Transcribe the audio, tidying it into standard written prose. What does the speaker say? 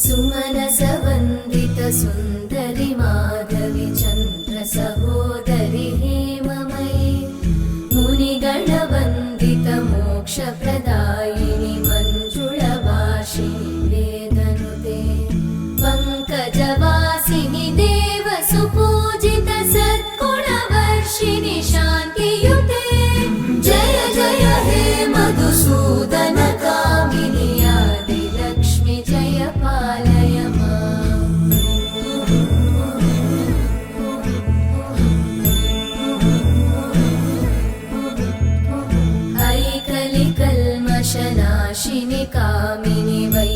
सुमनसवन्दित सुन्दरि माधवि चन्द्र सहोदरि हेममयि मुनिगणवन्दित मोक्षप्रदायिनि मञ्जुळभाषिणि वेदनुते पङ्कजवासिनि देवसुपूजित सद्गुणवर्षिणि शान्तियुते जय जय हे मधुसूदन कामिनि आदिलक्ष्मि जय पालय माम्। ऐकलिकल्मषनाशिनि कामिनि वै